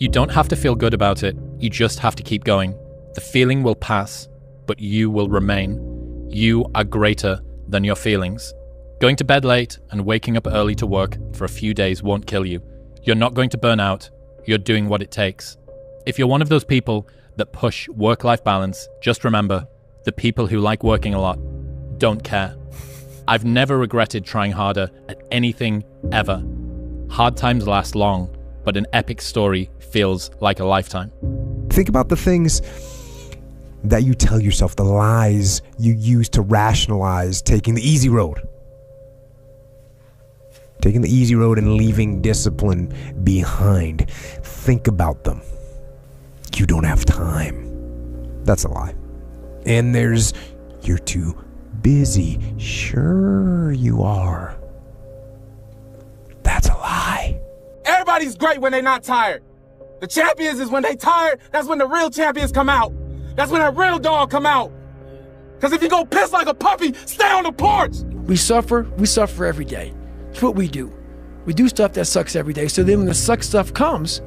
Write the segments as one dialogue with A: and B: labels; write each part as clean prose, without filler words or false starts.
A: You don't have to feel good about it. You just have to keep going. The feeling will pass, but you will remain. You are greater than your feelings. Going to bed late and waking up early to work for a few days won't kill you. You're not going to burn out. You're doing what it takes. If you're one of those people that push work-life balance, just remember, the people who like working a lot don't care. I've never regretted trying harder at anything ever. Hard times last long, but an epic story feels like a lifetime.
B: Think about the things that you tell yourself, the lies you use to rationalize taking the easy road. Taking the easy road and leaving discipline behind. Think about them. You don't have time. That's a lie. And there's, you're too busy. Sure you are. That's a lie.
C: Everybody's great when they're not tired. The champions is when they tired, that's when the real champions come out. That's when that real dog come out. Because if you go piss like a puppy, stay on the porch.
D: We suffer every day. It's what we do. We do stuff that sucks every day, so then when the suck stuff comes,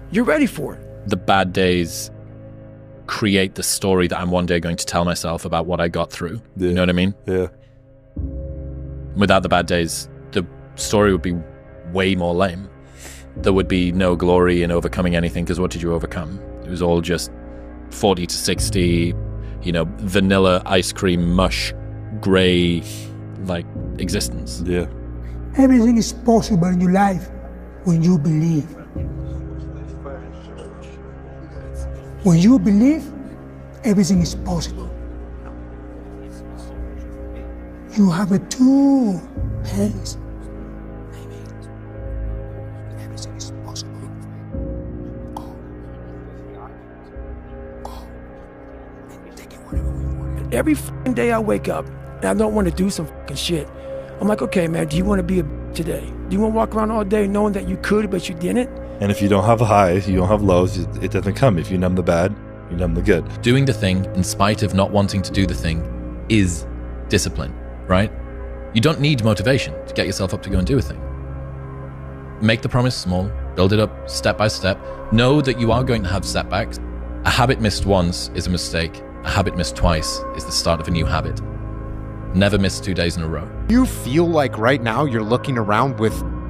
D: you're ready for it.
A: The bad days create the story that I'm one day going to tell myself about what I got through.
E: Yeah.
A: You know what I mean?
E: Yeah.
A: Without the bad days, the story would be way more lame. There would be no glory in overcoming anything, because what did you overcome? It was all just 40 to 60, vanilla ice cream mush, gray, existence.
E: Yeah.
F: Everything is possible in your life when you believe. When you believe, everything is possible. You have two hands. Everything is possible. Go. And take it whatever we want.
D: Every fucking day I wake up and I don't want to do some fucking shit. I'm like, okay, man, do you want to be a today? Do you want to walk around all day knowing that you could, but you didn't?
E: And if you don't have highs, you don't have lows, it doesn't come. If you numb the bad, you numb the good.
A: Doing the thing in spite of not wanting to do the thing is discipline, right? You don't need motivation to get yourself up to go and do a thing. Make the promise small, build it up step by step. Know that you are going to have setbacks. A habit missed once is a mistake. A habit missed twice is the start of a new habit. Never miss 2 days in a row.
G: You feel like right now you're looking around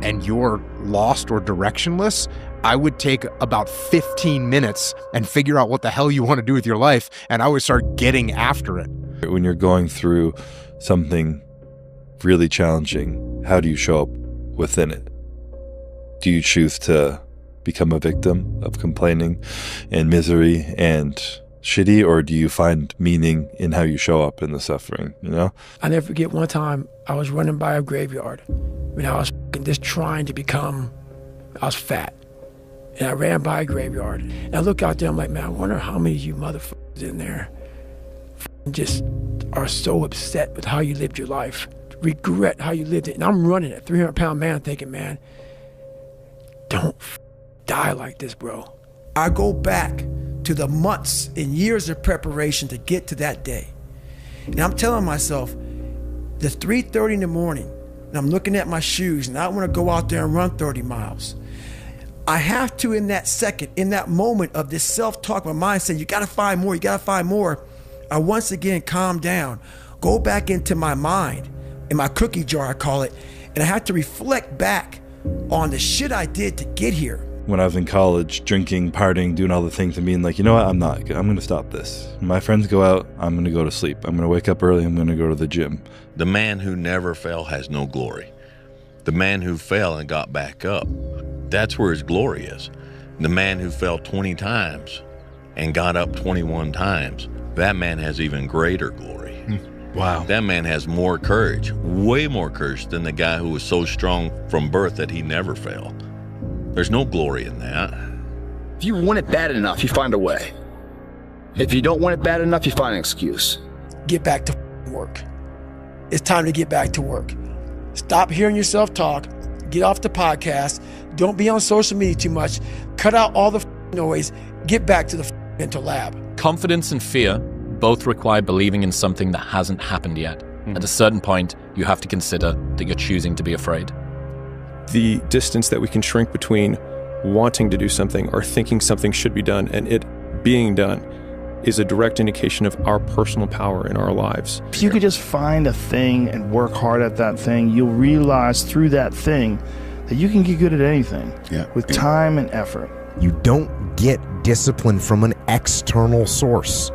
G: and you're lost or directionless, I would take about 15 minutes and figure out what the hell you want to do with your life, and I would start getting after it.
E: When you're going through something really challenging, how do you show up within it? Do you choose to become a victim of complaining and misery and shitty, or do you find meaning in how you show up in the suffering,
D: I never forget one time I was running by a graveyard when I was just trying to become, I was fat. And I ran by a graveyard. And I look out there, I'm like, man, I wonder how many of you motherfuckers in there just are so upset with how you lived your life, regret how you lived it. And I'm running a 300-pound man thinking, man, don't die like this, bro. I go back to the months and years of preparation to get to that day. And I'm telling myself, the 3:30 in the morning, and I'm looking at my shoes, and I want to go out there and run 30 miles. I have to, in that second, in that moment of this self-talk, my mind saying, you got to find more, you got to find more. I once again calm down, go back into my mind, in my cookie jar, I call it, and I have to reflect back on the shit I did to get here.
E: When I was in college, drinking, partying, doing all the things and being like, you know what, I'm going to stop this. When my friends go out, I'm going to go to sleep. I'm going to wake up early, I'm going to go to the gym.
H: The man who never fell has no glory. The man who fell and got back up, that's where his glory is. The man who fell 20 times and got up 21 times, that man has even greater glory.
E: Wow.
H: That man has more courage, way more courage than the guy who was so strong from birth that he never fell. There's no glory in that.
I: If you want it bad enough, you find a way. If you don't want it bad enough, you find an excuse.
D: Get back to work. It's time to get back to work. Stop hearing yourself talk. Get off the podcast. Don't be on social media too much. Cut out all the noise. Get back to the mental lab.
A: Confidence and fear both require believing in something that hasn't happened yet. At a certain point, you have to consider that you're choosing to be afraid.
J: The distance that we can shrink between wanting to do something or thinking something should be done and it being done is a direct indication of our personal power in our lives.
K: If you could just find a thing and work hard at that thing, you'll realize through that thing that you can get good at anything with time and effort.
B: You don't get discipline from an external source.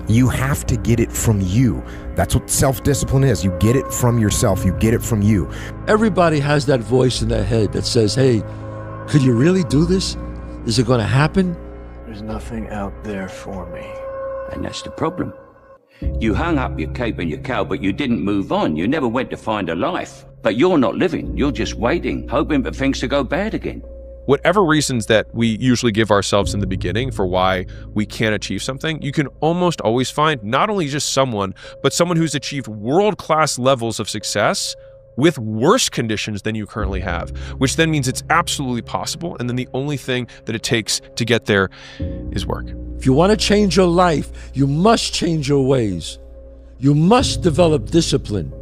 B: You have to get it from you. That's what self-discipline is. You get it from yourself. You get it from you.
L: Everybody has that voice in their head that says, hey, could you really do this? Is it going to happen?
M: There's nothing out there for me.
N: And that's the problem. You hung up your cape and your cow, but you didn't move on. You never went to find a life. But you're not living. You're just waiting, hoping for things to go bad again.
J: Whatever reasons that we usually give ourselves in the beginning for why we can't achieve something, you can almost always find not only just someone, but someone who's achieved world-class levels of success with worse conditions than you currently have, which then means it's absolutely possible. And then the only thing that it takes to get there is work.
L: If you want to change your life, you must change your ways. You must develop discipline.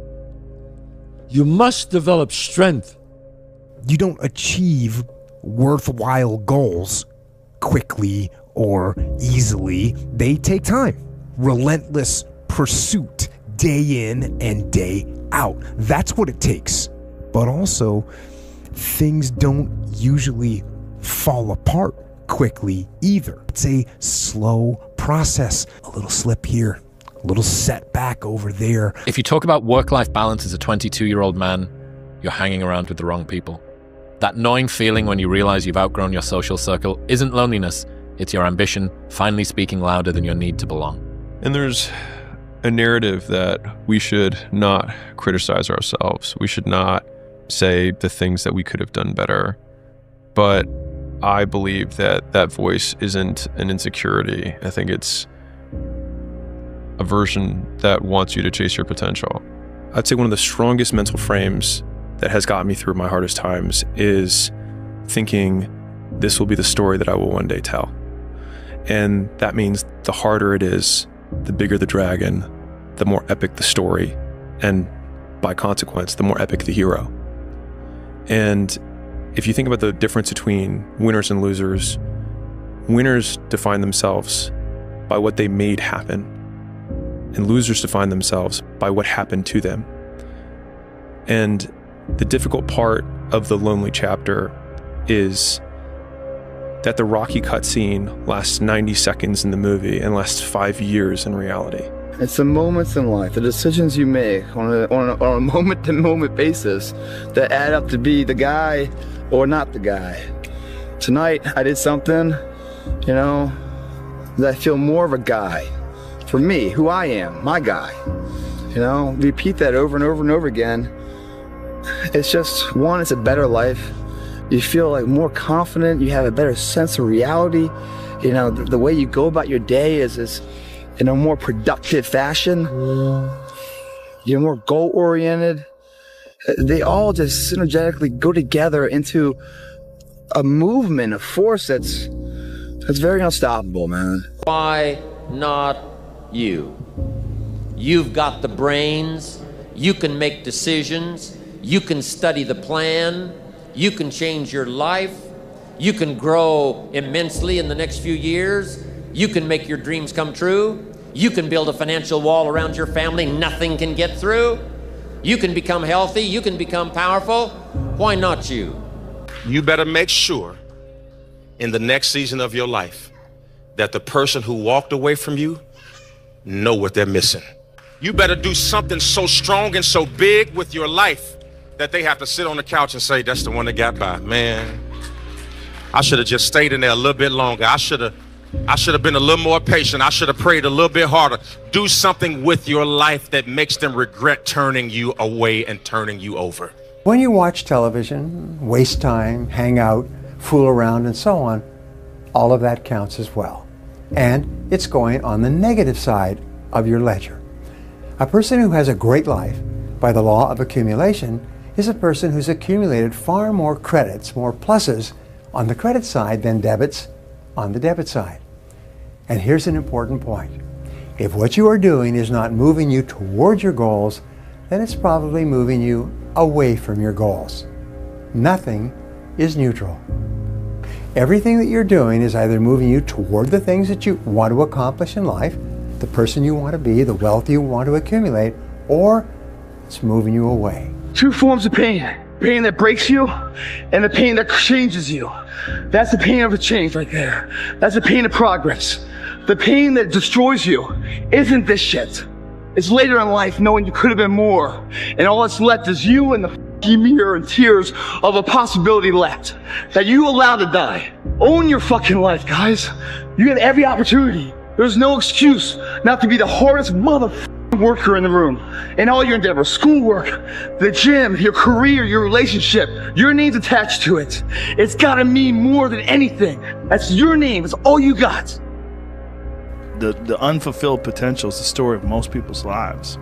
L: You must develop strength.
B: You don't achieve worthwhile goals quickly or easily. They take time. Relentless pursuit, day in and day out. That's what it takes. But also, things don't usually fall apart quickly either. It's a slow process. A little slip here, a little setback over there.
A: If you talk about work-life balance as a 22-year-old man, you're hanging around with the wrong people. That gnawing feeling when you realize you've outgrown your social circle isn't loneliness. It's your ambition finally speaking louder than your need to belong.
J: And there's a narrative that we should not criticize ourselves. We should not say the things that we could have done better. But I believe that that voice isn't an insecurity. I think it's a version that wants you to chase your potential. I'd say one of the strongest mental frames that has gotten me through my hardest times is thinking this will be the story that I will one day tell. And that means the harder it is, the bigger the dragon, the more epic the story, and by consequence, the more epic the hero. And if you think about the difference between winners and losers, winners define themselves by what they made happen, and losers define themselves by what happened to them. And the difficult part of the lonely chapter is that the Rocky cutscene lasts 90 seconds in the movie and lasts 5 years in reality.
I: It's the moments in life, the decisions you make on a moment-to-moment basis that add up to be the guy or not the guy. Tonight, I did something, that I feel more of a guy. For me, who I am, my guy. Repeat that over and over and over again. It's just, one, it's a better life. You feel like more confident, you have a better sense of reality. The way you go about your day is in a more productive fashion. You're more goal-oriented. They all just synergetically go together into a movement, a force that's very unstoppable, man.
O: Why not you? You've got the brains, you can make decisions, you can study the plan, you can change your life, you can grow immensely in the next few years, you can make your dreams come true, you can build a financial wall around your family nothing can get through, you can become healthy, you can become powerful. Why not you?
P: You better make sure in the next season of your life that the person who walked away from you know what they're missing. You better do something so strong and so big with your life that they have to sit on the couch and say, that's the one that got by. Man, I should have just stayed in there a little bit longer. I should have been a little more patient. I should have prayed a little bit harder. Do something with your life that makes them regret turning you away and turning you over.
Q: When you watch television, waste time, hang out, fool around, and so on, all of that counts as well. And it's going on the negative side of your ledger. A person who has a great life, by the law of accumulation, is a person who's accumulated far more credits, more pluses on the credit side than debits on the debit side. And here's an important point. If what you are doing is not moving you toward your goals, then it's probably moving you away from your goals. Nothing is neutral. Everything that you're doing is either moving you toward the things that you want to accomplish in life, the person you want to be, the wealth you want to accumulate, or it's moving you away.
R: Two forms of pain. Pain that breaks you and the pain that changes you. That's the pain of a change right there. That's the pain of progress. The pain that destroys you isn't this shit. It's later in life knowing you could have been more. And all that's left is you and the mirror and tears of a possibility left that you allowed to die. Own your fucking life, guys. You get every opportunity. There's no excuse not to be the hardest motherfucking worker in the room. In all your endeavors, schoolwork, the gym, your career, your relationship, your name's attached to it. It's gotta mean more than anything. That's your name. It's all you got.
K: The unfulfilled potential is the story of most people's lives.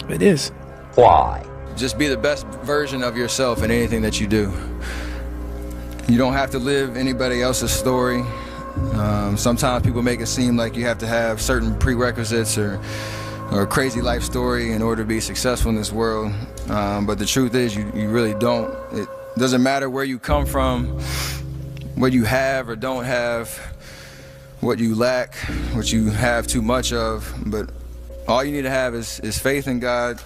D: It is.
S: Why? Just be the best version of yourself in anything that you do. You don't have to live anybody else's story. Sometimes people make it seem like you have to have certain prerequisites or a crazy life story in order to be successful in this world. But the truth is you really don't. It doesn't matter where you come from, what you have or don't have, what you lack, what you have too much of, but all you need to have is faith in God,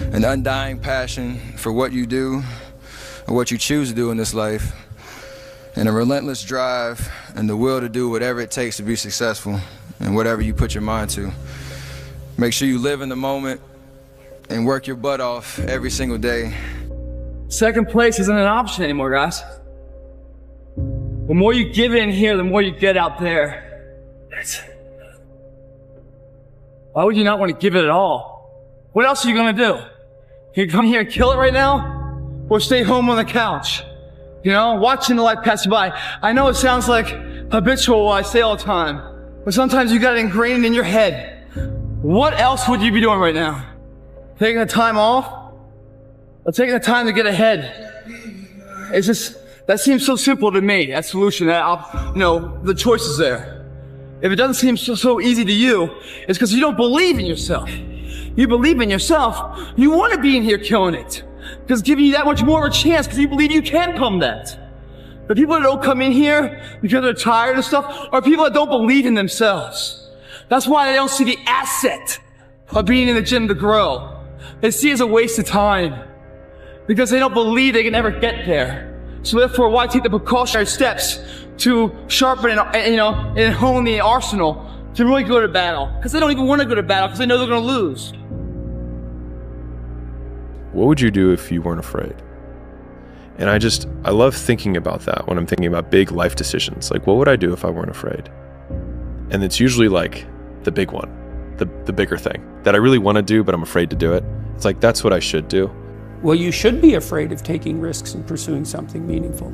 S: an undying passion for what you do or what you choose to do in this life, and a relentless drive and the will to do whatever it takes to be successful and whatever you put your mind to. Make sure you live in the moment and work your butt off every single day.
R: Second place isn't an option anymore, guys. The more you give in here, the more you get out there. Why would you not want to give it at all? What else are you gonna do? You come here and kill it right now? Or stay home on the couch? You know, watching the life pass you by. I know it sounds like habitual what I say all the time, but sometimes you got it ingrained in your head. What else would you be doing right now? Taking the time off? Or taking the time to get ahead? It's just, that seems so simple to me, that solution, the choice is there. If it doesn't seem so easy to you, it's because you don't believe in yourself. You believe in yourself, you want to be in here killing it. Because it's giving you that much more of a chance because you believe you can become that. The people that don't come in here because they're tired of stuff are people that don't believe in themselves. That's why they don't see the asset of being in the gym to grow. They see it as a waste of time because they don't believe they can ever get there. So therefore, why take the precautionary steps to sharpen and hone the arsenal to really go to battle? Because they don't even want to go to battle because they know they're going to lose.
J: What would you do if you weren't afraid? And I love thinking about that when I'm thinking about big life decisions. Like, what would I do if I weren't afraid? And it's usually like the big one, the bigger thing that I really want to do, but I'm afraid to do it. It's like, that's what I should do.
T: Well, you should be afraid of taking risks and pursuing something meaningful.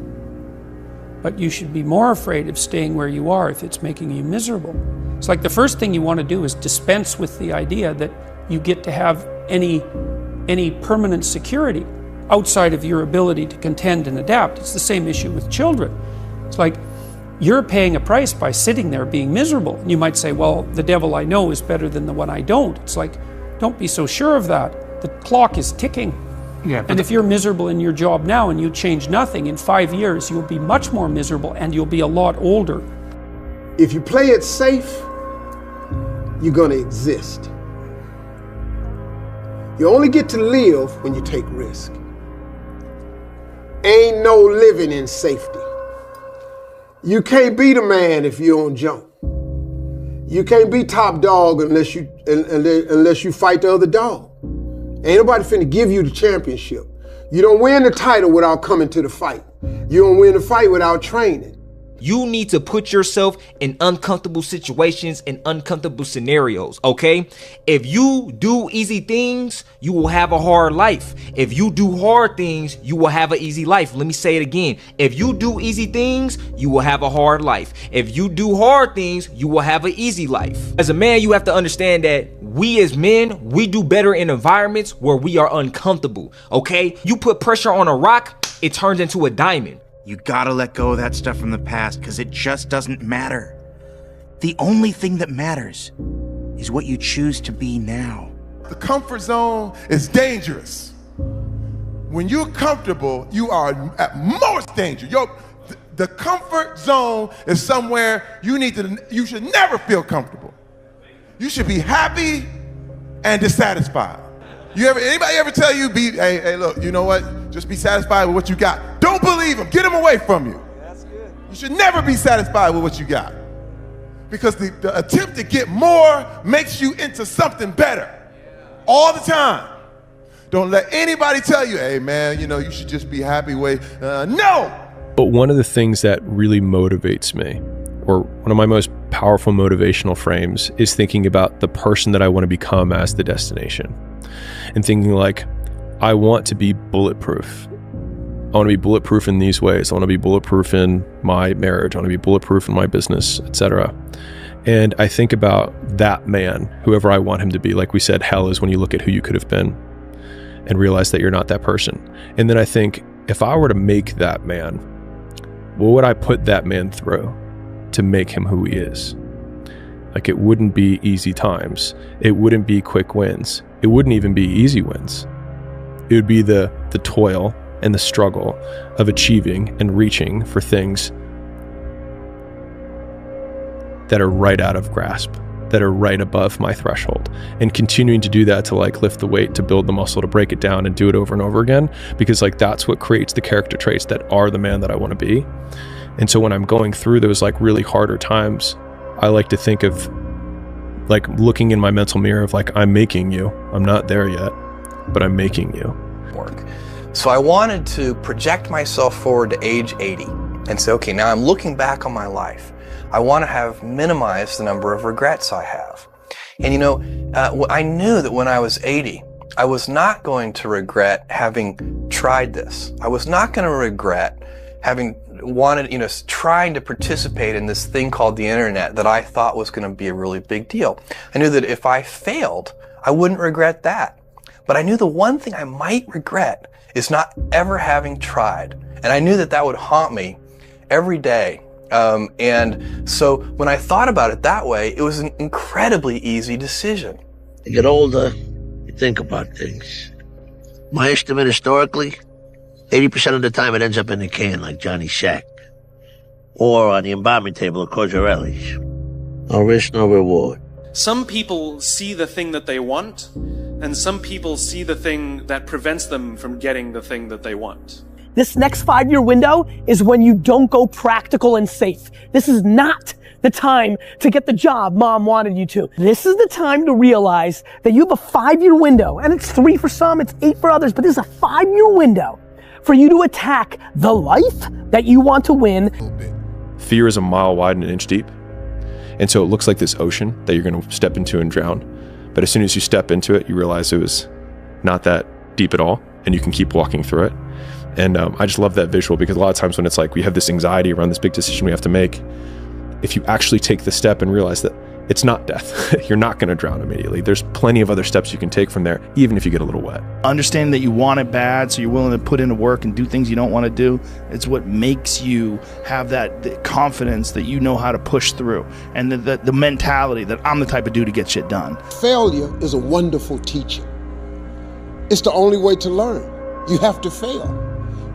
T: But you should be more afraid of staying where you are if it's making you miserable. It's like the first thing you want to do is dispense with the idea that you get to have any permanent security outside of your ability to contend and adapt. It's the same issue with children. It's like you're paying a price by sitting there being miserable. And you might say, well, the devil I know is better than the one I don't. It's like, don't be so sure of that. The clock is ticking. Yeah, and if you're miserable in your job now and you change nothing, in 5 years you'll be much more miserable and you'll be a lot older.
U: If you play it safe, you're gonna exist. You only get to live when you take risk. Ain't no living in safety. You can't be the man if you don't jump. You can't be top dog unless you fight the other dog. Ain't nobody finna give you the championship. You don't win the title without coming to the fight. You don't win the fight without training.
V: You need to put yourself in uncomfortable situations and uncomfortable scenarios, okay? If you do easy things, you will have a hard life. If you do hard things, you will have an easy life. Let me say it again. If you do easy things, you will have a hard life. If you do hard things, you will have an easy life. As a man, you have to understand that we as men, we do better in environments where we are uncomfortable, okay? You put pressure on a rock, it turns into a diamond.
W: You gotta let go of that stuff from the past because it just doesn't matter. The only thing that matters is what you choose to be now.
X: The comfort zone is dangerous.
C: when you're comfortable, you are at most danger. The comfort zone is somewhere you should never feel comfortable. You should be happy and dissatisfied. Anybody ever tell you, hey, look, you know what? Just be satisfied with what you got. Don't believe them. Get them away from you. That's good. You should never be satisfied with what you got. Because the attempt to get more makes you into something better. All the time. Don't let anybody tell you, hey man, you should just be happy with, no!
J: But one of the things that really motivates me, or one of my most powerful motivational frames, is thinking about the person that I want to become as the destination. And thinking like, I want to be bulletproof. I want to be bulletproof in these ways. I want to be bulletproof in my marriage. I want to be bulletproof in my business, etc. And I think about that man, whoever I want him to be. Like we said, hell is when you look at who you could have been and realize that you're not that person. And then I think, if I were to make that man, what would I put that man through to make him who he is? Like, it wouldn't be easy times. It wouldn't be quick wins. It wouldn't even be easy wins. It would be the toil and the struggle of achieving and reaching for things that are right out of grasp, that are right above my threshold, and continuing to do that to like lift the weight, to build the muscle, to break it down and do it over and over again, because like that's what creates the character traits that are the man that I want to be. And so when I'm going through those like really harder times, I like to think of like looking in my mental mirror of like, I'm making you. I'm not there yet, but I'm making you.
F: So I wanted to project myself forward to age 80 and say, okay, now I'm looking back on my life. I want to have minimized the number of regrets I have. And I knew that when I was 80, I was not going to regret having tried this. I was not going to regret having trying to participate in this thing called the internet that I thought was going to be a really big deal. I knew that if I failed, I wouldn't regret that. But I knew the one thing I might regret is not ever having tried. And I knew that that would haunt me every day. And so when I thought about it that way, it was an incredibly easy decision.
G: You get older, you think about things. My estimate historically, 80% of the time it ends up in the can like Johnny Shack. Or on the embalming table of Cozzarelli's. No risk, no reward.
X: Some people see the thing that they want, and some people see the thing that prevents them from getting the thing that they want.
Y: This next 5-year window is when you don't go practical and safe. This is not the time to get the job mom wanted you to. This is the time to realize that you have a 5-year window, and it's 3 for some, it's 8 for others, but this is a 5-year window for you to attack the life that you want to win.
J: Fear is a mile wide and an inch deep. And so it looks like this ocean that you're going to step into and drown. But as soon as you step into it, you realize it was not that deep at all, and you can keep walking through it. And I just love that visual, because a lot of times when it's like we have this anxiety around this big decision we have to make, if you actually take the step and realize that it's not death, you're not going to drown immediately. There's plenty of other steps you can take from there, even if you get a little wet.
K: Understanding that you want it bad, so you're willing to put into work and do things you don't want to do, it's what makes you have that confidence that you know how to push through, and the mentality that I'm the type of dude to get shit done.
U: Failure is a wonderful teacher. It's the only way to learn. You have to fail.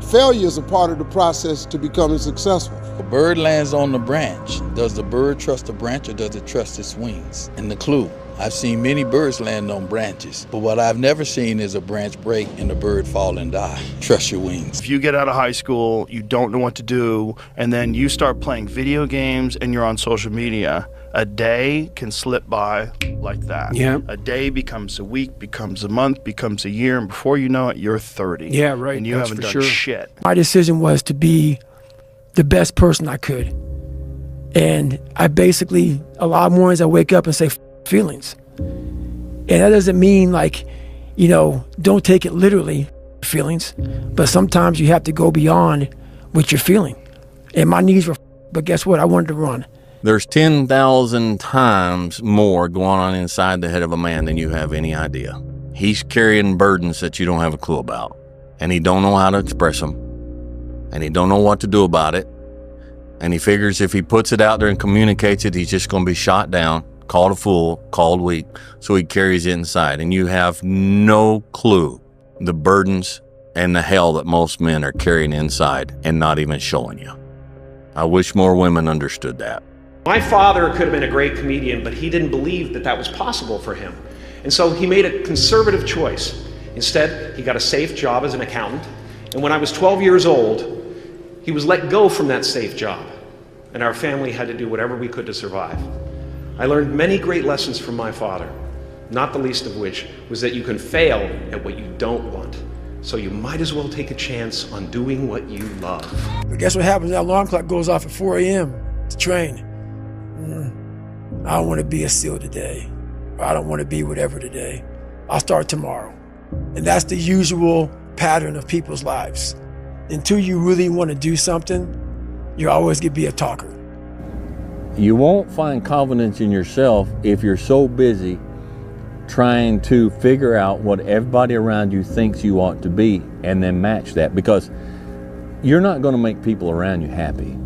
U: Failure is a part of the process to becoming successful.
Z: A bird lands on the branch. Does the bird trust the branch, or does it trust its wings? And the clue, I've seen many birds land on branches, but what I've never seen is a branch break and the bird fall and die. Trust your wings.
K: If you get out of high school, you don't know what to do, and then you start playing video games and you're on social media, a day can slip by like that.
D: Yeah.
K: A day becomes a week, becomes a month, becomes a year, and before you know it, you're 30.
D: Yeah, right.
K: And you
D: That's
K: haven't
D: for
K: done
D: sure.
K: shit.
D: My decision was to be the best person I could. And I basically, a lot of mornings I wake up and say, feelings. And that doesn't mean like, don't take it literally, feelings. But sometimes you have to go beyond what you're feeling. And my knees were, but guess what? I wanted to run.
H: There's 10,000 times more going on inside the head of a man than you have any idea. He's carrying burdens that you don't have a clue about. And he don't know how to express them. And he don't know what to do about it. And he figures if he puts it out there and communicates it, he's just going to be shot down, called a fool, called weak. So he carries it inside. And you have no clue the burdens and the hell that most men are carrying inside and not even showing you. I wish more women understood that.
A: My father could have been a great comedian, but he didn't believe that that was possible for him. And so he made a conservative choice. Instead, he got a safe job as an accountant. And when I was 12 years old, he was let go from that safe job. And our family had to do whatever we could to survive. I learned many great lessons from my father, not the least of which was that you can fail at what you don't want. So you might as well take a chance on doing what you love.
D: But guess what happens? That alarm clock goes off at 4 a.m. to train. I don't want to be a SEAL today. Or I don't want to be whatever today. I'll start tomorrow. And that's the usual pattern of people's lives. Until you really want to do something, you're always going to be a talker.
H: You won't find confidence in yourself if you're so busy trying to figure out what everybody around you thinks you ought to be and then match that, because you're not going to make people around you happy.